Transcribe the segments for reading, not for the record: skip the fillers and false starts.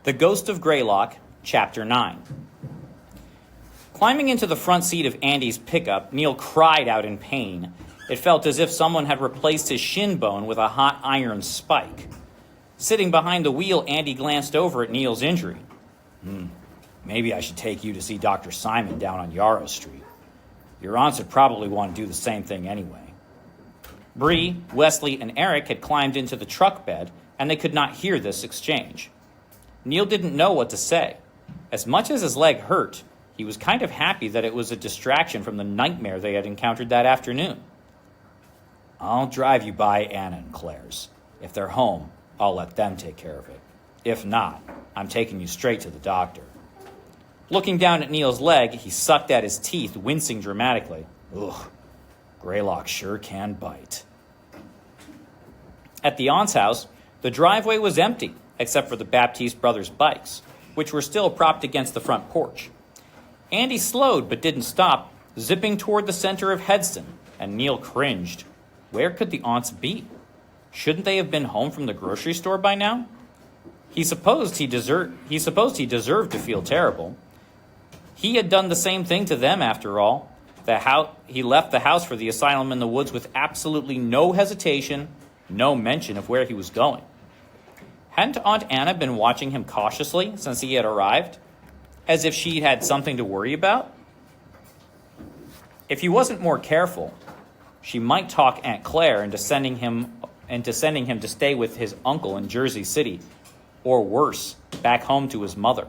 The Ghost of Graylock, Chapter 9. Climbing into the front seat of Andy's pickup, Neil cried out in pain. It felt as if someone had replaced his shin bone with a hot iron spike. Sitting behind the wheel, Andy glanced over at Neil's injury. Maybe I should take you to see Dr. Simon down on Yarrow Street. Your aunts would probably want to do the same thing anyway. Bree, Wesley, and Eric had climbed into the truck bed, and they could not hear this exchange. Neil didn't know what to say. As much as his leg hurt, he was kind of happy that it was a distraction from the nightmare they had encountered that afternoon. I'll drive you by Anna and Claire's. If they're home, I'll let them take care of it. If not, I'm taking you straight to the doctor. Looking down at Neil's leg, he sucked at his teeth, wincing dramatically. Ugh, Graylock sure can bite. At the aunt's house, the driveway was empty, except for the Baptiste brothers' bikes, which were still propped against the front porch. Andy slowed but didn't stop, zipping toward the center of Headston, and Neil cringed. Where could the aunts be? Shouldn't they have been home from the grocery store by now? He supposed he deserved to feel terrible. He had done the same thing to them, after all. He left the house for the asylum in the woods with absolutely no hesitation, no mention of where he was going. Hadn't Aunt Anna been watching him cautiously since he had arrived, as if she had something to worry about? If he wasn't more careful, she might talk Aunt Claire into sending him to stay with his uncle in Jersey City, or worse, back home to his mother.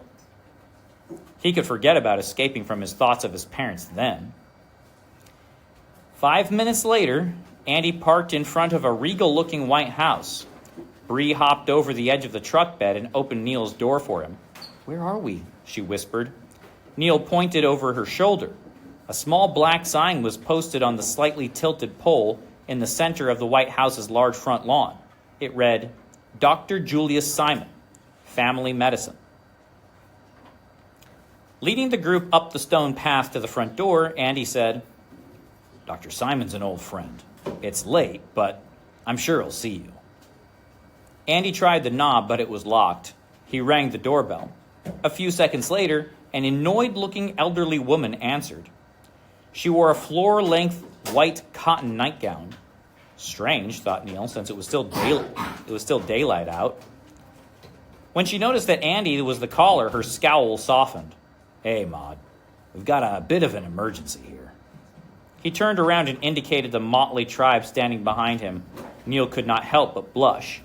He could forget about escaping from his thoughts of his parents then. 5 minutes later, Andy parked in front of a regal-looking white house. Bree hopped over the edge of the truck bed and opened Neil's door for him. Where are we? She whispered. Neil pointed over her shoulder. A small black sign was posted on the slightly tilted pole in the center of the White House's large front lawn. It read, Dr. Julius Simon, Family Medicine. Leading the group up the stone path to the front door, Andy said, Dr. Simon's an old friend. It's late, but I'm sure he'll see you. Andy tried the knob, but it was locked. He rang the doorbell. A few seconds later, an annoyed-looking elderly woman answered. She wore a floor-length white cotton nightgown. Strange, thought Neil, since it was still daylight out. When she noticed that Andy was the caller, her scowl softened. Hey, Maud, we've got a bit of an emergency here. He turned around and indicated the motley tribe standing behind him. Neil could not help but blush.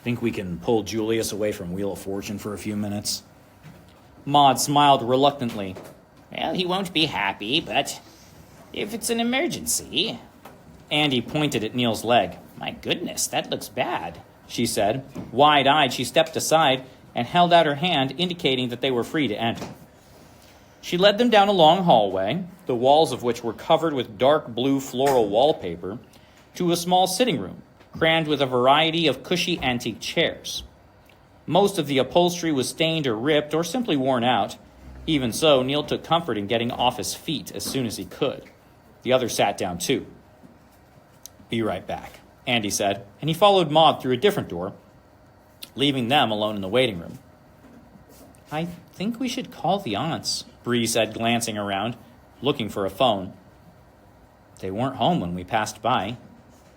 Think we can pull Julius away from Wheel of Fortune for a few minutes? Maud smiled reluctantly. Well, he won't be happy, but if it's an emergency... Andy pointed at Neil's leg. My goodness, that looks bad, she said. Wide-eyed, she stepped aside and held out her hand, indicating that they were free to enter. She led them down a long hallway, the walls of which were covered with dark blue floral wallpaper, to a small sitting room, crammed with a variety of cushy antique chairs. Most of the upholstery was stained or ripped or simply worn out. Even so, Neil took comfort in getting off his feet as soon as he could. The others sat down too. Be right back, Andy said, and he followed Maud through a different door, leaving them alone in the waiting room. I think we should call the aunts, Bree said, glancing around, looking for a phone. They weren't home when we passed by.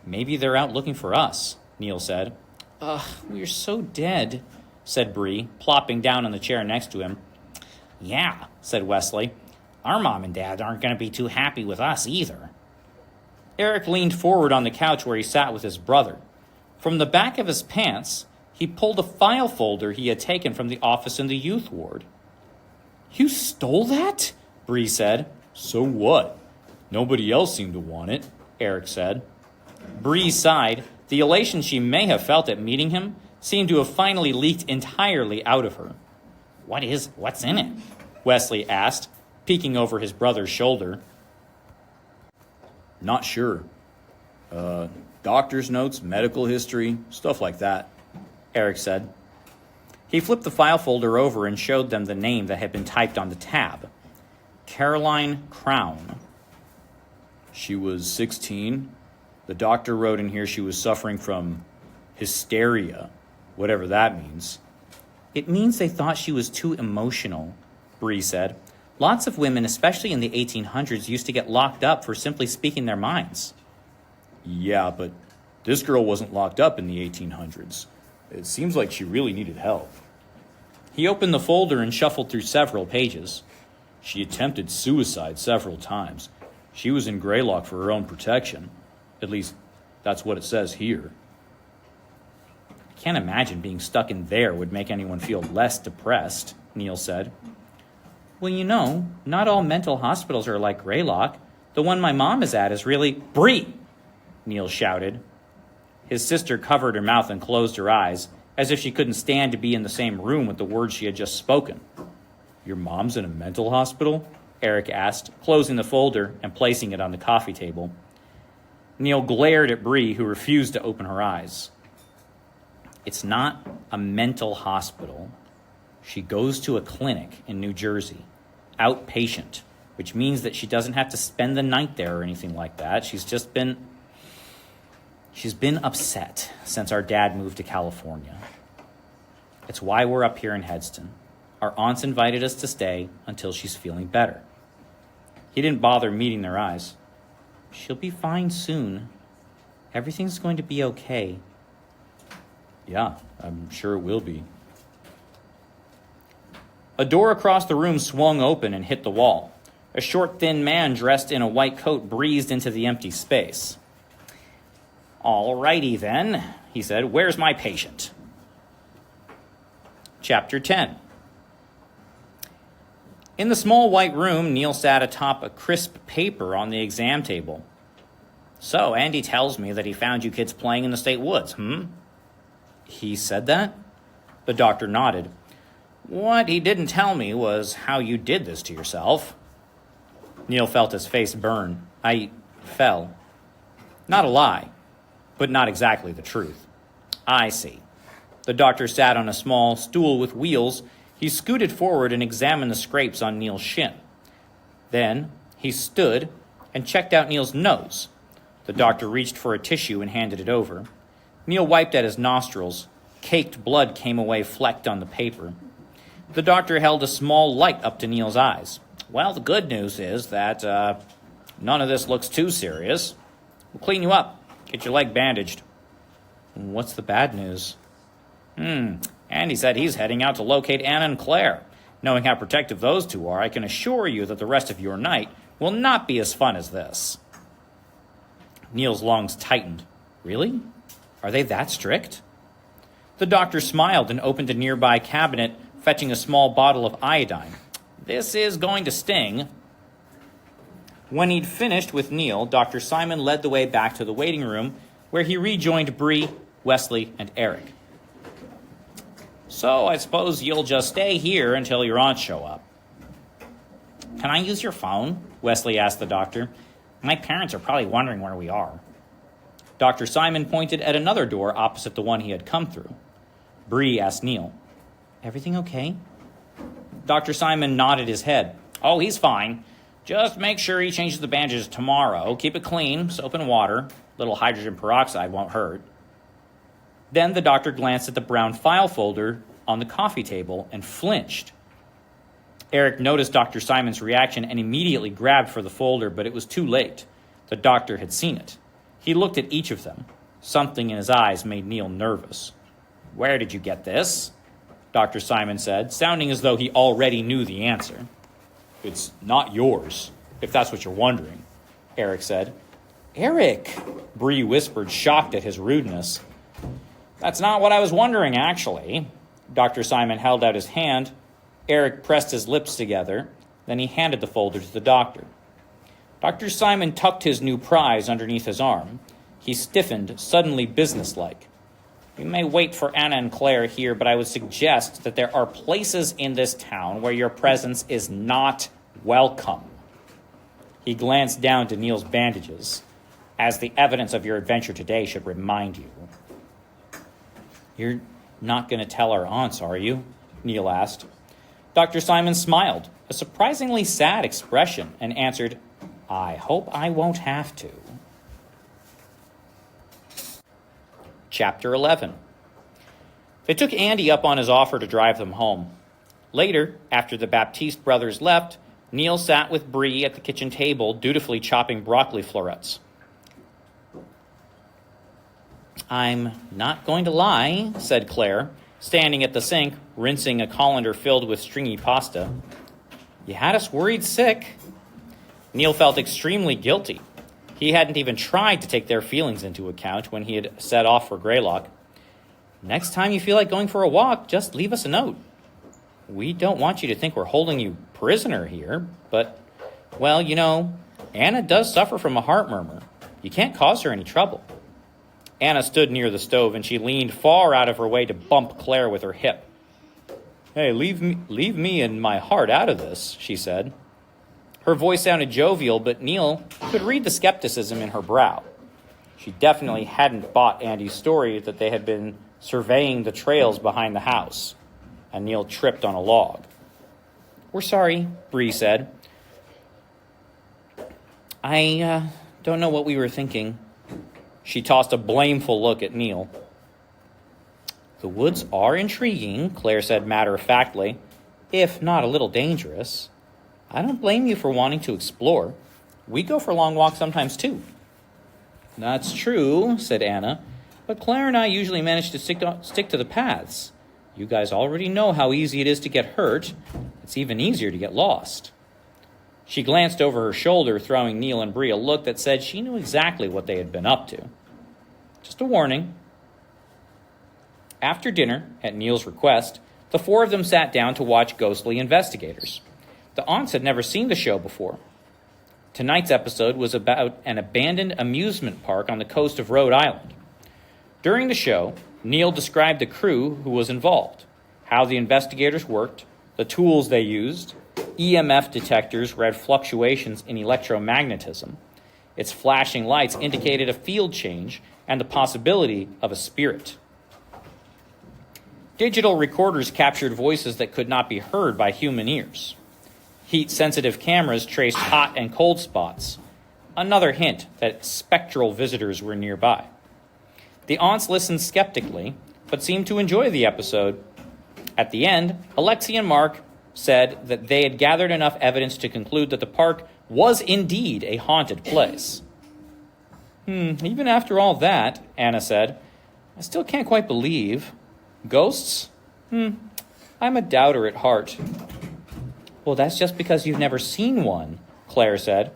Maybe they're out looking for us, Neil said. Ugh, we're so dead, said Bree, plopping down on the chair next to him. Yeah, said Wesley. Our mom and dad aren't going to be too happy with us either. Eric leaned forward on the couch where he sat with his brother. From the back of his pants, he pulled a file folder he had taken from the office in the youth ward. You stole that? Bree said. So what? Nobody else seemed to want it, Eric said. Bree sighed. The elation she may have felt at meeting him seemed to have finally leaked entirely out of her. What's in it? Wesley asked, peeking over his brother's shoulder. Not sure. Doctor's notes, medical history, stuff like that, Eric said. He flipped the file folder over and showed them the name that had been typed on the tab. Caroline Crown. She was 16. The doctor wrote in here she was suffering from hysteria, whatever that means. It means they thought she was too emotional, Bree said. Lots of women, especially in the 1800s, used to get locked up for simply speaking their minds. Yeah, but this girl wasn't locked up in the 1800s. It seems like she really needed help. He opened the folder and shuffled through several pages. She attempted suicide several times. She was in Graylock for her own protection. At least, that's what it says here. I can't imagine being stuck in there would make anyone feel less depressed, Neil said. Well, you know, not all mental hospitals are like Graylock. The one my mom is at is really... Bree! Neil shouted. His sister covered her mouth and closed her eyes, as if she couldn't stand to be in the same room with the words she had just spoken. Your mom's in a mental hospital? Eric asked, closing the folder and placing it on the coffee table. Neil glared at Bree, who refused to open her eyes. It's not a mental hospital. She goes to a clinic in New Jersey, outpatient, which means that she doesn't have to spend the night there or anything like that. She's been upset since our dad moved to California. It's why we're up here in Headston. Our aunts invited us to stay until she's feeling better. He didn't bother meeting their eyes. She'll be fine soon. Everything's going to be okay. Yeah, I'm sure it will be. A door across the room swung open and hit the wall. A short, thin man dressed in a white coat breezed into the empty space. All righty then, he said. Where's my patient? Chapter 10. In the small white room, Neil sat atop a crisp paper on the exam table. So, Andy tells me that he found you kids playing in the state woods, He said that? The doctor nodded. What he didn't tell me was how you did this to yourself. Neil felt his face burn. I fell. Not a lie, but not exactly the truth. I see. The doctor sat on a small stool with wheels. He scooted forward and examined the scrapes on Neil's shin. Then he stood and checked out Neil's nose. The doctor reached for a tissue and handed it over. Neil wiped at his nostrils. Caked blood came away flecked on the paper. The doctor held a small light up to Neil's eyes. Well, the good news is that none of this looks too serious. We'll clean you up. Get your leg bandaged. What's the bad news? Andy said he's heading out to locate Anna and Claire. Knowing how protective those two are, I can assure you that the rest of your night will not be as fun as this. Neil's lungs tightened. Really? Are they that strict? The doctor smiled and opened a nearby cabinet, fetching a small bottle of iodine. This is going to sting. When he'd finished with Neil, Dr. Simon led the way back to the waiting room, where he rejoined Bree, Wesley, and Eric. So I suppose you'll just stay here until your aunts show up. Can I use your phone? Wesley asked the doctor. My parents are probably wondering where we are. Dr. Simon pointed at another door opposite the one he had come through. Bree asked Neil, Everything okay? Dr. Simon nodded his head. Oh, he's fine. Just make sure he changes the bandages tomorrow. Keep it clean, soap and water. A little hydrogen peroxide won't hurt. Then the doctor glanced at the brown file folder on the coffee table and flinched. Eric noticed Dr. Simon's reaction and immediately grabbed for the folder, but it was too late. The doctor had seen it. He looked at each of them. Something in his eyes made Neil nervous. Where did you get this? Dr. Simon said, sounding as though he already knew the answer. It's not yours, if that's what you're wondering, Eric said. Eric, Bree whispered, shocked at his rudeness. That's not what I was wondering, actually. Dr. Simon held out his hand. Eric pressed his lips together. Then he handed the folder to the doctor. Dr. Simon tucked his new prize underneath his arm. He stiffened, suddenly businesslike. You may wait for Anna and Claire here, but I would suggest that there are places in this town where your presence is not welcome. He glanced down to Neil's bandages, as the evidence of your adventure today should remind you. You're not going to tell our aunts, are you? Neil asked. Dr. Simon smiled, a surprisingly sad expression, and answered, I hope I won't have to. Chapter 11. They took Andy up on his offer to drive them home. Later, after the Baptiste brothers left, Neil sat with Bree at the kitchen table, dutifully chopping broccoli florets. "I'm not going to lie," said Claire, standing at the sink, rinsing a colander filled with stringy pasta. "You had us worried sick." Neil felt extremely guilty. He hadn't even tried to take their feelings into account when he had set off for Graylock. "Next time you feel like going for a walk, just leave us a note. We don't want you to think we're holding you prisoner here, but, well, you know, Anna does suffer from a heart murmur. You can't cause her any trouble." Anna stood near the stove, and she leaned far out of her way to bump Claire with her hip. "Hey, leave me and my heart out of this," she said. Her voice sounded jovial, but Neil could read the skepticism in her brow. She definitely hadn't bought Andy's story that they had been surveying the trails behind the house, and Neil tripped on a log. "We're sorry," Bree said. I don't know what we were thinking." She tossed a blameful look at Neil. "The woods are intriguing," Claire said matter-of-factly, "if not a little dangerous. I don't blame you for wanting to explore. We go for long walks sometimes, too." "That's true," said Anna, "but Claire and I usually manage to stick to the paths. You guys already know how easy it is to get hurt. It's even easier to get lost." She glanced over her shoulder, throwing Neil and Bree a look that said she knew exactly what they had been up to. Just a warning. After dinner, at Neil's request, the four of them sat down to watch Ghostly Investigators. The aunts had never seen the show before. Tonight's episode was about an abandoned amusement park on the coast of Rhode Island. During the show, Neil described the crew who was involved, how the investigators worked, the tools they used. EMF detectors read fluctuations in electromagnetism. Its flashing lights indicated a field change and the possibility of a spirit. Digital recorders captured voices that could not be heard by human ears. Heat-sensitive cameras traced hot and cold spots, another hint that spectral visitors were nearby. The aunts listened skeptically, but seemed to enjoy the episode. At the end, Alexi and Mark said that they had gathered enough evidence to conclude that the park was indeed a haunted place. Even after all that," Anna said, "I still can't quite believe. Ghosts? I'm a doubter at heart." "Well, that's just because you've never seen one," Claire said.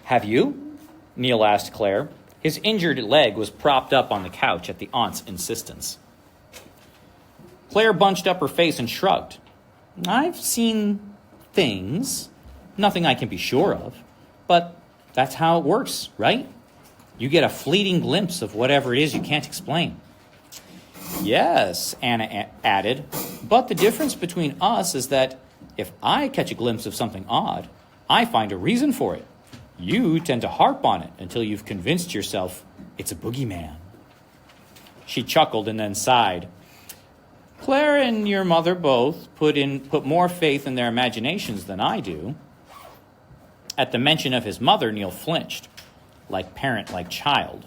"Have you?" Neil asked Claire. His injured leg was propped up on the couch at the aunt's insistence. Claire bunched up her face and shrugged. "I've seen things. Nothing I can be sure of. But that's how it works, right? You get a fleeting glimpse of whatever it is you can't explain." "Yes," Anna added, "but the difference between us is that if I catch a glimpse of something odd, I find a reason for it. You tend to harp on it until you've convinced yourself it's a boogeyman." She chuckled and then sighed. "Claire and your mother both put more faith in their imaginations than I do." At the mention of his mother, Neil flinched, like parent, like child.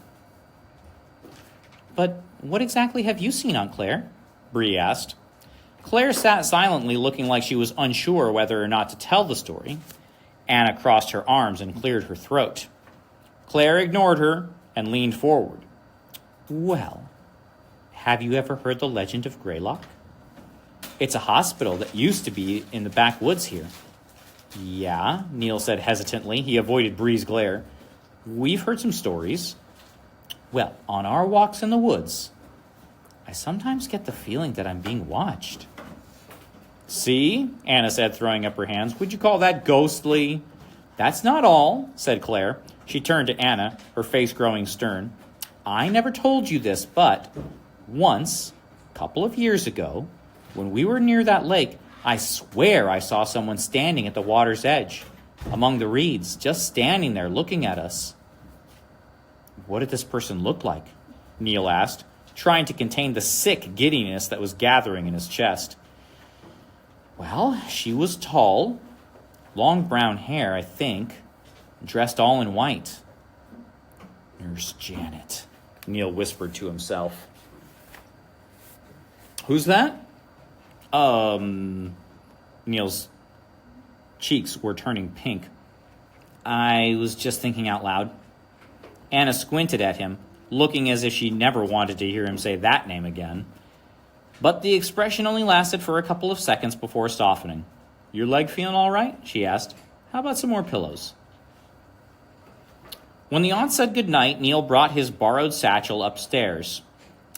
"But what exactly have you seen, Aunt Claire?" Bree asked. Claire sat silently, looking like she was unsure whether or not to tell the story. Anna crossed her arms and cleared her throat. Claire ignored her and leaned forward. "Well, have you ever heard the legend of Graylock? It's a hospital that used to be in the backwoods here." "Yeah," Neil said hesitantly. He avoided Bree's glare. "We've heard some stories." "Well, on our walks in the woods, I sometimes get the feeling that I'm being watched." "See," Anna said, throwing up her hands. "Would you call that ghostly?" "That's not all," said Claire. She turned to Anna, her face growing stern. "I never told you this, but once, a couple of years ago, when we were near that lake, I swear I saw someone standing at the water's edge, among the reeds, just standing there looking at us." "What did this person look like?" Neil asked, trying to contain the sick giddiness that was gathering in his chest. "Well, she was tall, long brown hair, I think, dressed all in white." "Nurse Janet," Neil whispered to himself. Who's that? Neil's cheeks were turning pink. I was just thinking out loud. Anna squinted at him, looking as if she never wanted to hear him say that name again. But the expression only lasted for a couple of seconds before softening. Your leg feeling all right? She asked. How about some more pillows? When the aunt said goodnight, Neil brought his borrowed satchel upstairs.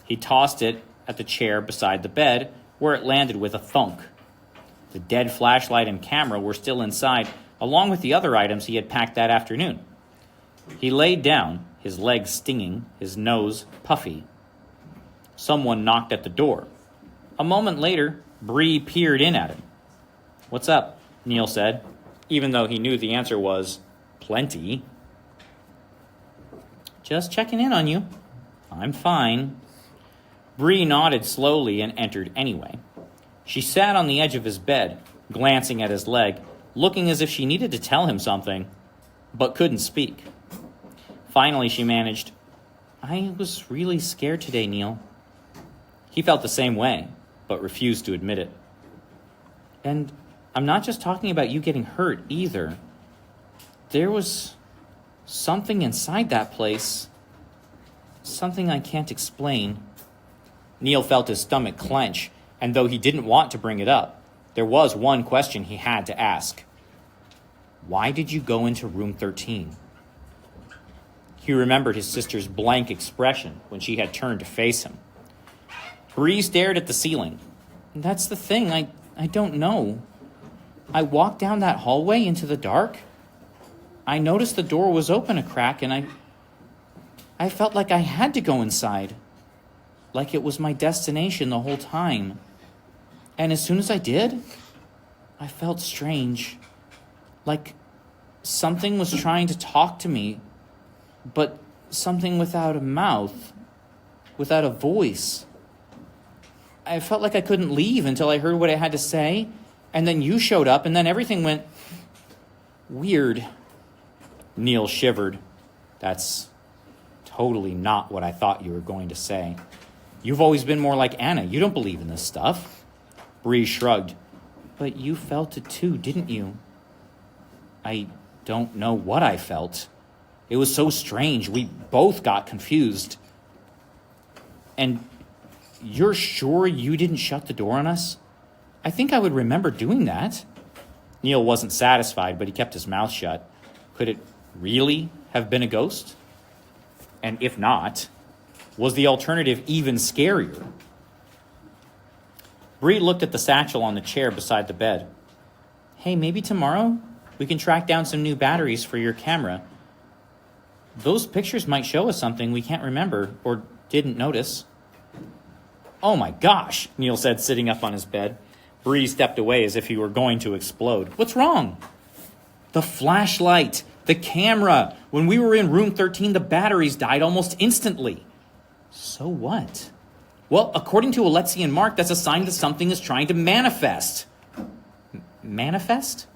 He tossed it at the chair beside the bed, where it landed with a thunk. The dead flashlight and camera were still inside, along with the other items he had packed that afternoon. He laid down, his legs stinging, his nose puffy. Someone knocked at the door. A moment later, Bree peered in at him. What's up? Neil said, even though he knew the answer was plenty. Just checking in on you. I'm fine. Bree nodded slowly and entered anyway. She sat on the edge of his bed, glancing at his leg, looking as if she needed to tell him something, but couldn't speak. Finally, she managed, I was really scared today, Neil. He felt the same way, but refused to admit it. And I'm not just talking about you getting hurt either. There was something inside that place. Something I can't explain. Neil felt his stomach clench, and though he didn't want to bring it up, there was one question he had to ask. Why did you go into room 13? He remembered his sister's blank expression when she had turned to face him. Bree stared at the ceiling. That's the thing, I don't know. I walked down that hallway into the dark. I noticed the door was open a crack, and I felt like I had to go inside. Like it was my destination the whole time. And as soon as I did, I felt strange. Like something was trying to talk to me, but something without a mouth, without a voice. I felt like I couldn't leave until I heard what I had to say, and then you showed up, and then everything went weird. Neil shivered. That's totally not what I thought you were going to say. You've always been more like Anna. You don't believe in this stuff. Bree shrugged. But you felt it too, didn't you? I don't know what I felt. It was so strange. We both got confused. And you're sure you didn't shut the door on us? I think I would remember doing that. Neil wasn't satisfied, but he kept his mouth shut. Could it really have been a ghost? And if not, was the alternative even scarier? Bree looked at the satchel on the chair beside the bed. Hey, maybe tomorrow we can track down some new batteries for your camera. Those pictures might show us something we can't remember or didn't notice. Oh my gosh, Neil said, sitting up on his bed. Bree stepped away as if he were going to explode. What's wrong? The flashlight, the camera. When we were in room 13, the batteries died almost instantly. So what? Well, according to Alexi and Mark, that's a sign that something is trying to manifest. Manifest?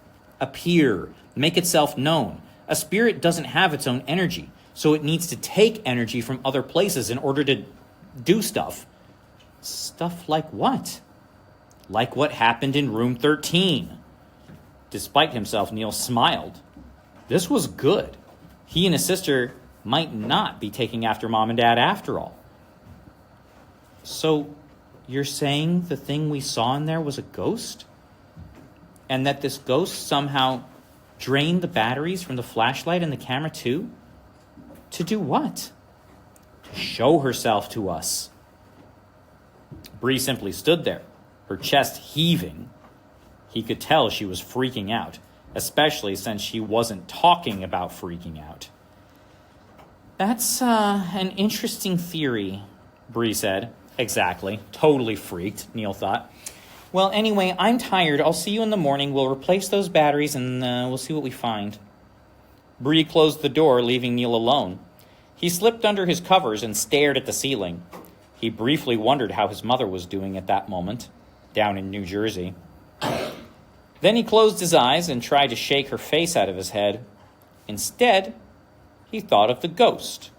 Appear. Make itself known. A spirit doesn't have its own energy, so it needs to take energy from other places in order to do stuff. Stuff like what? Like what happened in room 13. Despite himself, Neil smiled. This was good. He and his sister might not be taking after Mom and Dad after all. So, you're saying the thing we saw in there was a ghost? And that this ghost somehow drained the batteries from the flashlight and the camera too? To do what? To show herself to us. Bree simply stood there, her chest heaving. He could tell she was freaking out, especially since she wasn't talking about freaking out. That's an interesting theory, Bree said. Exactly. Totally freaked, Neil thought. Well, anyway, I'm tired. I'll see you in the morning. We'll replace those batteries and we'll see what we find. Bree closed the door, leaving Neil alone. He slipped under his covers and stared at the ceiling. He briefly wondered how his mother was doing at that moment, down in New Jersey. Then he closed his eyes and tried to shake her face out of his head. Instead, he thought of the ghost,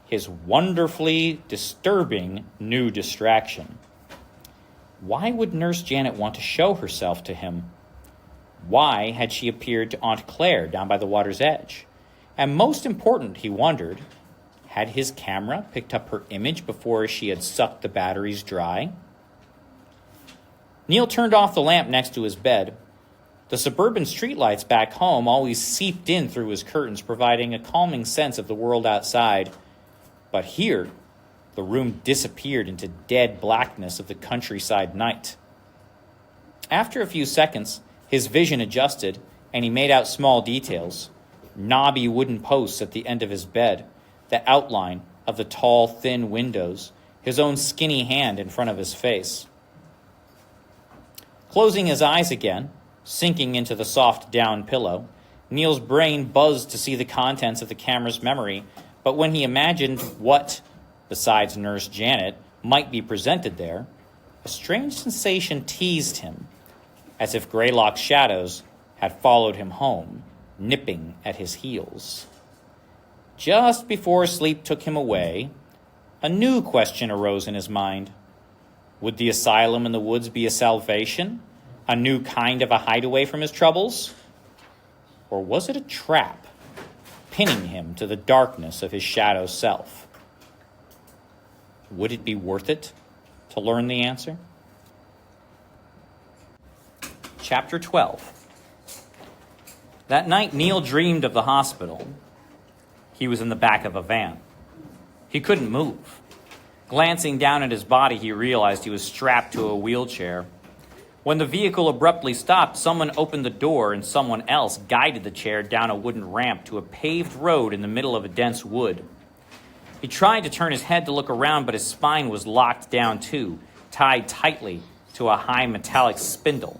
his wonderfully disturbing new distraction. Why would Nurse Janet want to show herself to him? Why had she appeared to Aunt Claire down by the water's edge? And most important, he wondered, had his camera picked up her image before she had sucked the batteries dry? Neil turned off the lamp next to his bed. The suburban streetlights back home always seeped in through his curtains, providing a calming sense of the world outside. But here, the room disappeared into dead blackness of the countryside night. After a few seconds, his vision adjusted, and he made out small details. Knobby wooden posts at the end of his bed, the outline of the tall, thin windows, his own skinny hand in front of his face. Closing his eyes again, sinking into the soft down pillow, Neil's brain buzzed to see the contents of the camera's memory, but when he imagined what, besides Nurse Janet, might be presented there, a strange sensation teased him, as if Graylock's shadows had followed him home, nipping at his heels. Just before sleep took him away, a new question arose in his mind. Would the asylum in the woods be a salvation? A new kind of a hideaway from his troubles? Or was it a trap, pinning him to the darkness of his shadow self? Would it be worth it to learn the answer? Chapter 12. That night, Neil dreamed of the hospital. He was in the back of a van. He couldn't move. Glancing down at his body, he realized he was strapped to a wheelchair. When the vehicle abruptly stopped, someone opened the door and someone else guided the chair down a wooden ramp to a paved road in the middle of a dense wood. He tried to turn his head to look around, but his spine was locked down too, tied tightly to a high metallic spindle.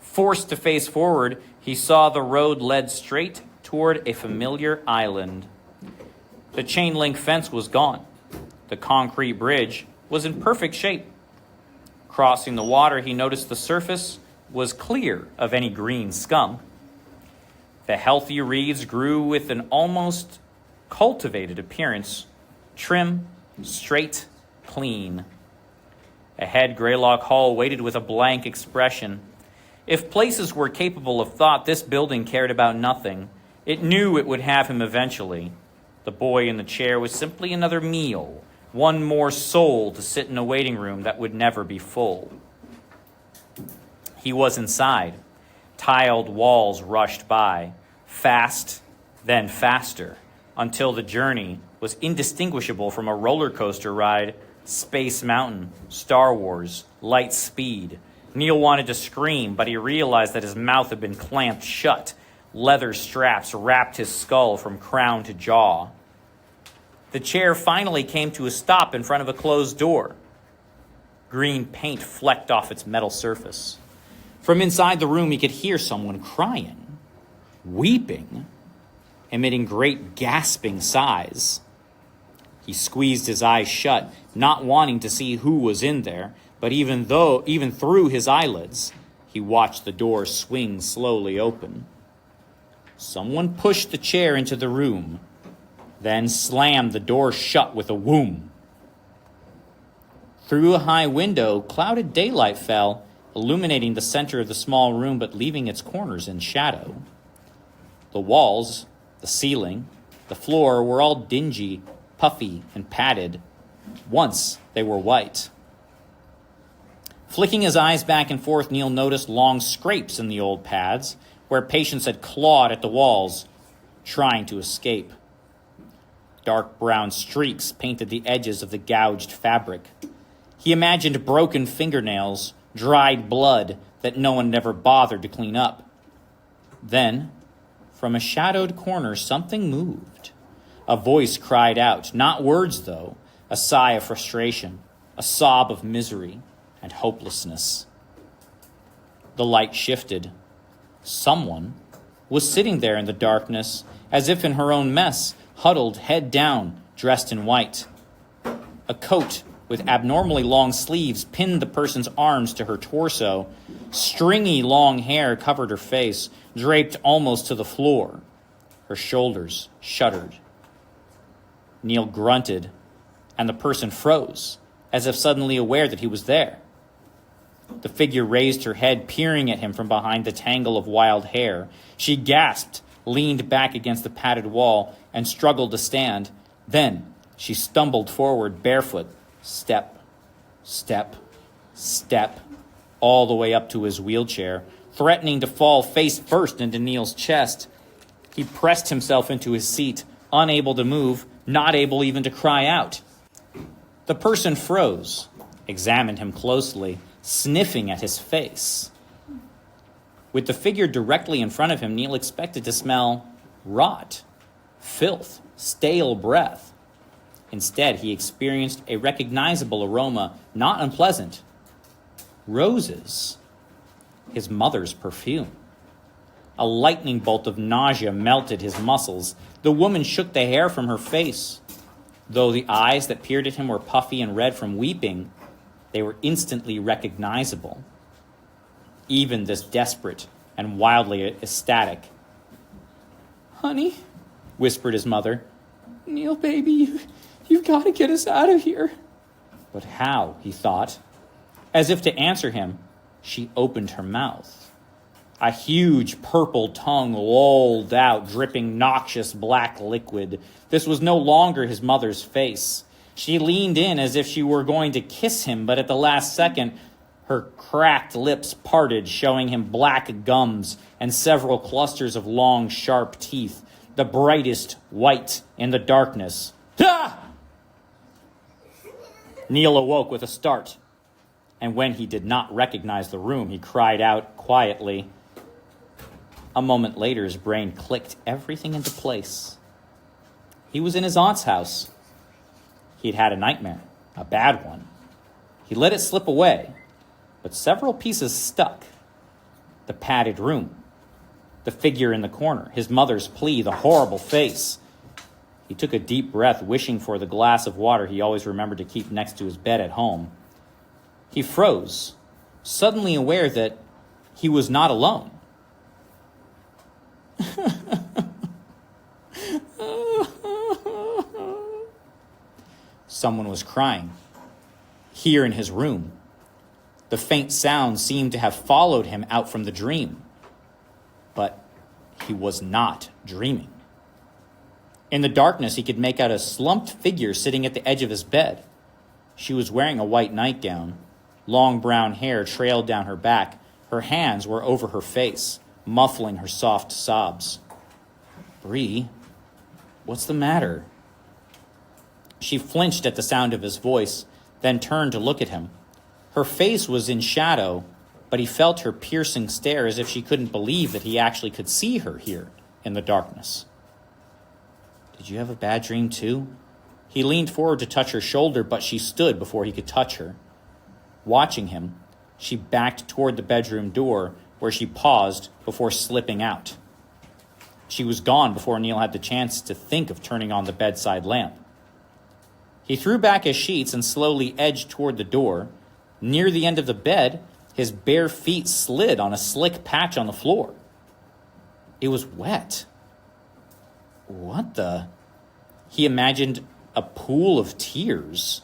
Forced to face forward, he saw the road led straight toward a familiar island. The chain link fence was gone. The concrete bridge was in perfect shape. Crossing the water, he noticed the surface was clear of any green scum. The healthy reeds grew with an almost cultivated appearance, trim, straight, clean. Ahead, Graylock Hall waited with a blank expression. If places were capable of thought, this building cared about nothing. It knew it would have him eventually. The boy in the chair was simply another meal, one more soul to sit in a waiting room that would never be full. He was inside. Tiled walls rushed by, fast, then faster, until the journey was indistinguishable from a roller coaster ride, Space Mountain, Star Wars, Light Speed. Neil wanted to scream, but he realized that his mouth had been clamped shut. Leather straps wrapped his skull from crown to jaw. The chair finally came to a stop in front of a closed door. Green paint flecked off its metal surface. From inside the room, he could hear someone crying, weeping, emitting great gasping sighs. He squeezed his eyes shut, not wanting to see who was in there, but even through his eyelids, he watched the door swing slowly open. Someone pushed the chair into the room, then slammed the door shut with a whoom. Through a high window, clouded daylight fell, illuminating the center of the small room but leaving its corners in shadow. The walls, the ceiling, the floor were all dingy, puffy, and padded. Once they were white. Flicking his eyes back and forth, Neil noticed long scrapes in the old pads, where patients had clawed at the walls, trying to escape. Dark brown streaks painted the edges of the gouged fabric. He imagined broken fingernails, dried blood that no one had ever bothered to clean up. Then, from a shadowed corner, something moved. A voice cried out, not words though, a sigh of frustration, a sob of misery and hopelessness. The light shifted. Someone was sitting there in the darkness, as if in her own mess, huddled head down, dressed in white. A coat with abnormally long sleeves pinned the person's arms to her torso. Stringy long hair covered her face, draped almost to the floor. Her shoulders shuddered. Neil grunted, and the person froze, as if suddenly aware that he was there. The figure raised her head, peering at him from behind the tangle of wild hair. She gasped, leaned back against the padded wall, and struggled to stand. Then she stumbled forward barefoot, step, step, step, all the way up to his wheelchair, threatening to fall face first into Neil's chest. He pressed himself into his seat, unable to move, not able even to cry out. The person froze, examined him closely, sniffing at his face. With the figure directly in front of him, Neil expected to smell rot, filth, stale breath. Instead, he experienced a recognizable aroma, not unpleasant. Roses. His mother's perfume. A lightning bolt of nausea melted his muscles. The woman shook the hair from her face. Though the eyes that peered at him were puffy and red from weeping, they were instantly recognizable. Even this desperate and wildly ecstatic. "Honey," whispered his mother. "Neil, baby, you've got to get us out of here." But how, he thought. As if to answer him, she opened her mouth. A huge purple tongue lolled out, dripping noxious black liquid. This was no longer his mother's face. She leaned in as if she were going to kiss him, but at the last second, her cracked lips parted, showing him black gums and several clusters of long, sharp teeth, the brightest white in the darkness. Ah! Neil awoke with a start, and when he did not recognize the room, he cried out quietly. A moment later, his brain clicked everything into place. He was in his aunt's house. He'd had a nightmare, a bad one. He let it slip away, but several pieces stuck. The padded room, the figure in the corner, his mother's plea, the horrible face. He took a deep breath, wishing for the glass of water he always remembered to keep next to his bed at home. He froze, suddenly aware that he was not alone. Someone was crying, here in his room. The faint sound seemed to have followed him out from the dream. But he was not dreaming. In the darkness, he could make out a slumped figure sitting at the edge of his bed. She was wearing a white nightgown. Long brown hair trailed down her back. Her hands were over her face, muffling her soft sobs. "Bree, what's the matter?" She flinched at the sound of his voice, then turned to look at him. Her face was in shadow, but he felt her piercing stare as if she couldn't believe that he actually could see her here in the darkness. "Did you have a bad dream too?" He leaned forward to touch her shoulder, but she stood before he could touch her. Watching him, she backed toward the bedroom door, where she paused before slipping out. She was gone before Neil had the chance to think of turning on the bedside lamp. He threw back his sheets and slowly edged toward the door. Near the end of the bed, his bare feet slid on a slick patch on the floor. It was wet. What the? He imagined a pool of tears.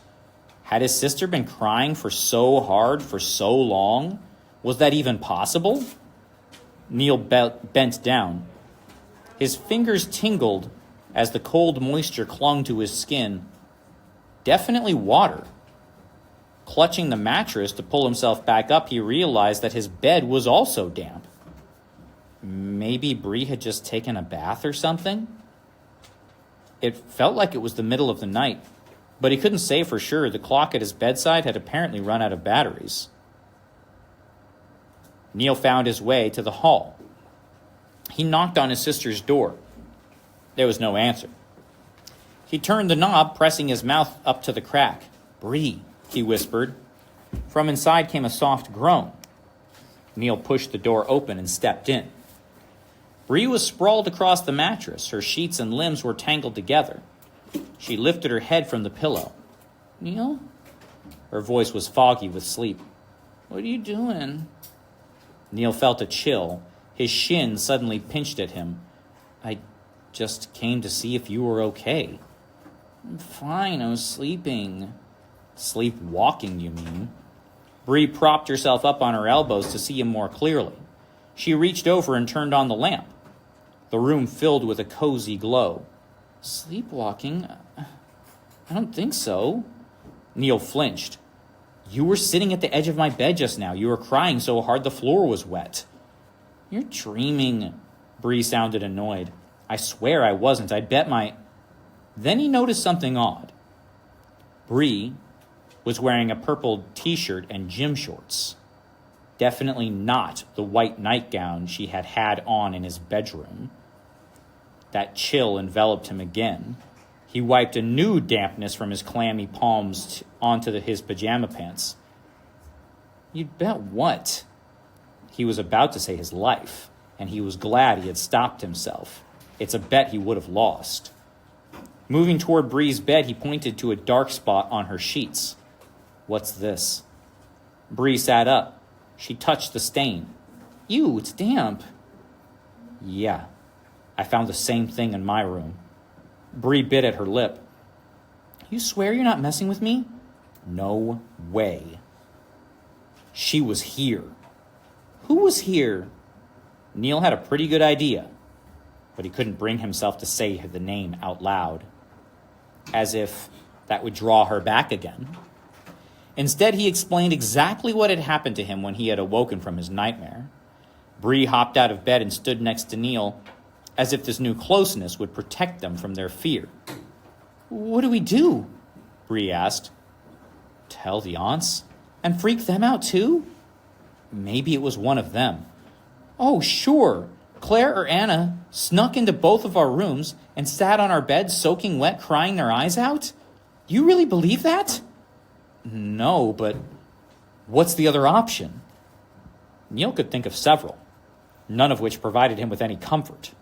Had his sister been crying for so hard for so long? Was that even possible? Neil bent down. His fingers tingled as the cold moisture clung to his skin. Definitely water. Clutching the mattress to pull himself back up, he realized that his bed was also damp. Maybe Bree had just taken a bath or something? It felt like it was the middle of the night, but he couldn't say for sure. The clock at his bedside had apparently run out of batteries. Neil found his way to the hall. He knocked on his sister's door. There was no answer. He turned the knob, pressing his mouth up to the crack. "Bree," he whispered. From inside came a soft groan. Neil pushed the door open and stepped in. Bree was sprawled across the mattress. Her sheets and limbs were tangled together. She lifted her head from the pillow. "Neil?" Her voice was foggy with sleep. "What are you doing?" Neil felt a chill. His shin suddenly pinched at him. "I just came to see if you were okay." "I'm fine, I was sleeping." "Sleepwalking, you mean?" Bree propped herself up on her elbows to see him more clearly. She reached over and turned on the lamp. The room filled with a cozy glow. Sleepwalking? I don't think so. Neil flinched. You were sitting at the edge of my bed just now. You were crying so hard the floor was wet. You're dreaming. Bree sounded annoyed. I swear I wasn't. I'd bet my... Then he noticed something odd. Bree was wearing a purple t-shirt and gym shorts. Definitely not the white nightgown she had had on in his bedroom. That chill enveloped him again. He wiped a new dampness from his clammy palms onto his pajama pants. You'd bet what? He was about to say his life, and he was glad he had stopped himself. It's a bet he would have lost. Moving toward Bree's bed, he pointed to a dark spot on her sheets. What's this? Bree sat up. She touched the stain. Ew, it's damp. Yeah, I found the same thing in my room. Bree bit at her lip. You swear you're not messing with me? No way. She was here. Who was here? Neil had a pretty good idea, but he couldn't bring himself to say the name out loud, as if that would draw her back again. Instead, he explained exactly what had happened to him when he had awoken from his nightmare. Bree hopped out of bed and stood next to Neil, as if this new closeness would protect them from their fear. What do we do? Bree asked. Tell the aunts? And freak them out too? Maybe it was one of them. Oh, sure. Claire or Anna snuck into both of our rooms and sat on our beds soaking wet, crying their eyes out? You really believe that? No, but what's the other option? Neil could think of several, none of which provided him with any comfort.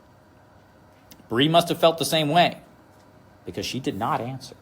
Bree must have felt the same way, because she did not answer.